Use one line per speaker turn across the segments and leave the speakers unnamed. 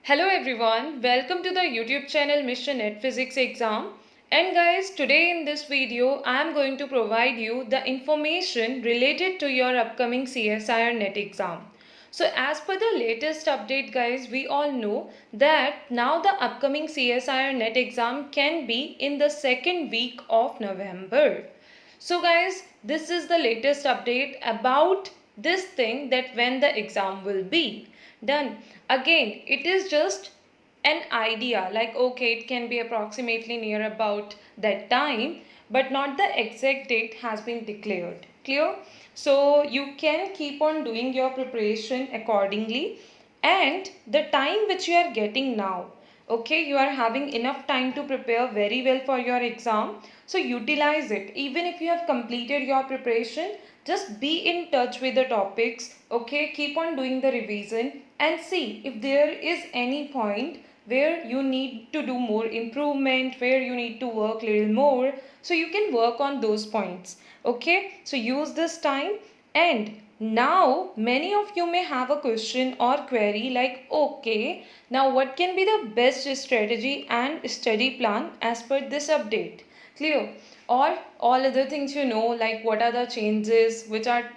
Hello everyone, welcome to the YouTube channel Mr. Net Physics Exam. And guys, today in this video, I am going to provide you the information related to your upcoming CSIR Net exam. So as per the latest update guys, we all know that now the upcoming CSIR Net exam can be in the second week of November. So guys, this is the latest update about this thing, that when the exam will be done. Again, it is just an idea, like okay, it can be approximately near about that time, but not the exact date has been declared. Clear? So you can keep on doing your preparation accordingly, and the time which you are getting now, okay, you are having enough time to prepare very well for your exam. So utilize it. Even if you have completed your preparation, just be in touch with the topics, okay, keep on doing the revision and see if there is any point where you need to do more improvement, where you need to work little more, so you can work on those points. Okay, so use this time. And now many of you may have a question or query like, okay, now what can be the best strategy and study plan as per this update? Clear? Or all other things, like what are the changes which are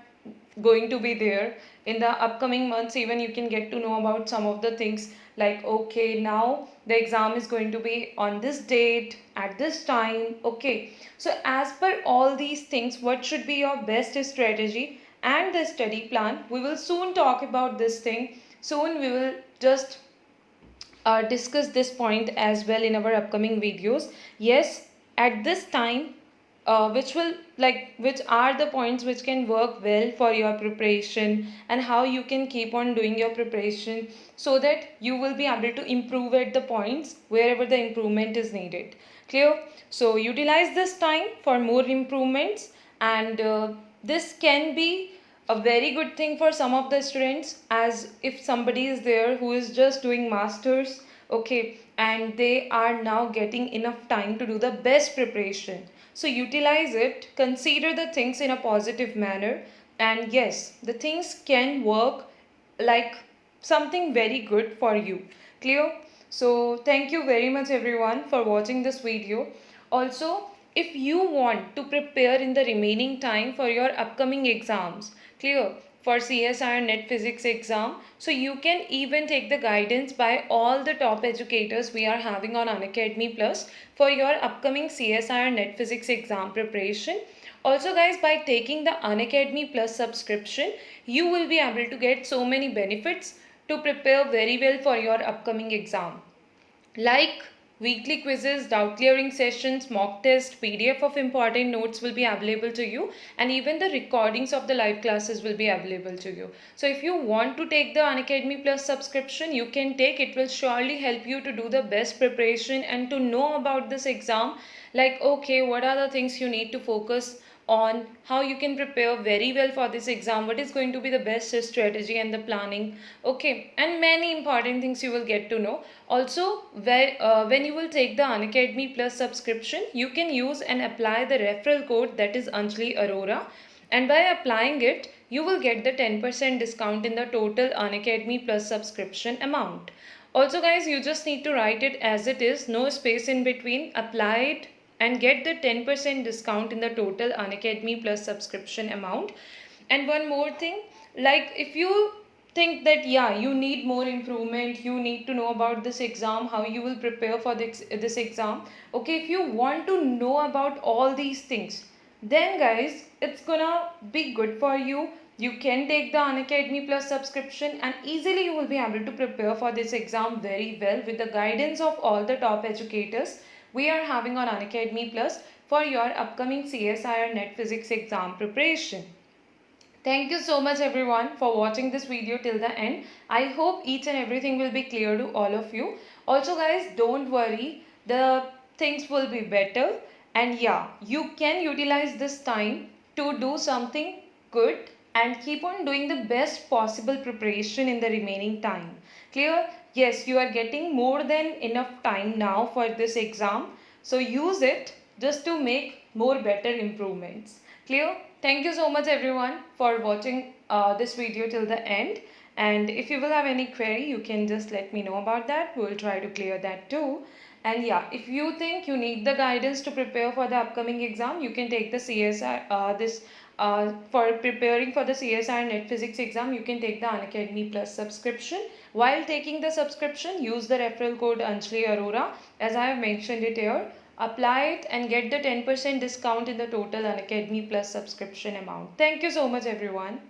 going to be there in the upcoming months. Even you can get to know about some of the things like, okay, now the exam is going to be on this date at this time. Okay, so as per all these things, what should be your best strategy and the study plan, we will soon talk about this thing. Soon we will just discuss this point as well in our upcoming videos. Yes, at this time, which are the points which can work well for your preparation, and how you can keep on doing your preparation so that you will be able to improve at the points wherever the improvement is needed. Clear? So utilize this time for more improvements, and this can be a very good thing for some of the students, as if somebody is there who is just doing masters, okay, and they are now getting enough time to do the best preparation. So utilize it, consider the things in a positive manner, and yes, the things can work like something very good for you. Clear? So thank you very much everyone for watching this video. Also, if you want to prepare in the remaining time for your upcoming exams, clear, for CSIR Net Physics exam, so you can even take the guidance by all the top educators we are having on Unacademy Plus for your upcoming CSIR Net Physics exam preparation. Also guys, by taking the Unacademy Plus subscription, you will be able to get so many benefits to prepare very well for your upcoming exam, like weekly quizzes, doubt clearing sessions, mock test, PDF of important notes will be available to you, and even the recordings of the live classes will be available to you. So if you want to take the Unacademy Plus subscription, you can take. It will surely help you to do the best preparation and to know about this exam, like okay, what are the things you need to focus on, how you can prepare very well for this exam, what is going to be the best strategy and the planning, okay, and many important things you will get to know. Also, when you will take the Unacademy Plus subscription, you can use and apply the referral code, that is Anjali Arora, and by applying it, you will get the 10% discount in the total Unacademy Plus subscription amount. Also guys, you just need to write it as it is, no space in between, apply it and get the 10% discount in the total Unacademy Plus subscription amount. And one more thing, like if you think that yeah, you need more improvement, you need to know about this exam, how you will prepare for this exam, okay, if you want to know about all these things, then guys, it's gonna be good for you. You can take the Unacademy Plus subscription and easily you will be able to prepare for this exam very well with the guidance of all the top educators we are having on Unacademy Plus for your upcoming CSIR Net Physics exam preparation. Thank you so much everyone for watching this video till the end. I hope each and everything will be clear to all of you. Also guys, don't worry, the things will be better, and yeah, you can utilize this time to do something good and keep on doing the best possible preparation in the remaining time. Clear? Yes, you are getting more than enough time now for this exam. So use it just to make more better improvements. Clear? Thank you so much everyone for watching this video till the end. And if you will have any query, you can just let me know about that. We'll try to clear that too. And yeah, if you think you need the guidance to prepare for the upcoming exam, you can take the CSR, for preparing for the CSR Net Physics exam, you can take the Unacademy Plus subscription. While taking the subscription, use the referral code Anjali Arora, as I have mentioned it here. Apply it and get the 10% discount in the total Unacademy Plus subscription amount. Thank you so much, everyone.